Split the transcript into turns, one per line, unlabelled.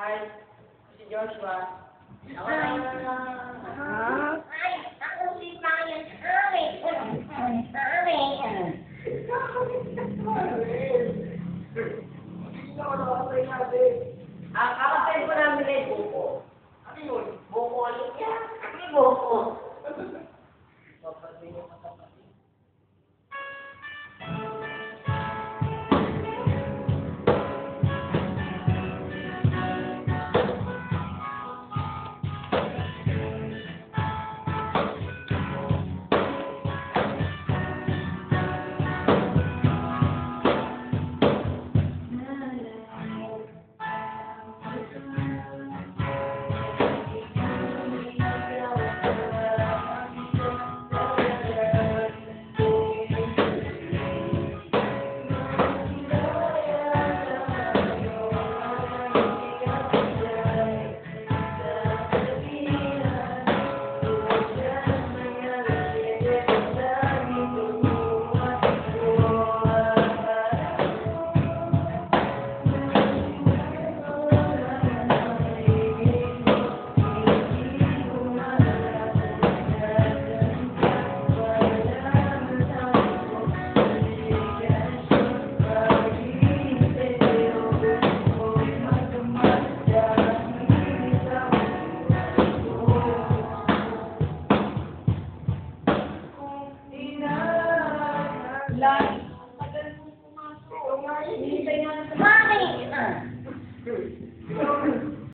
Hi, si Joshua. Ako na.
Ay, ako si Brian.
Ang kakatayin ko namin ay buko. Ano yun? Buko ulit yan. Ano yung buko?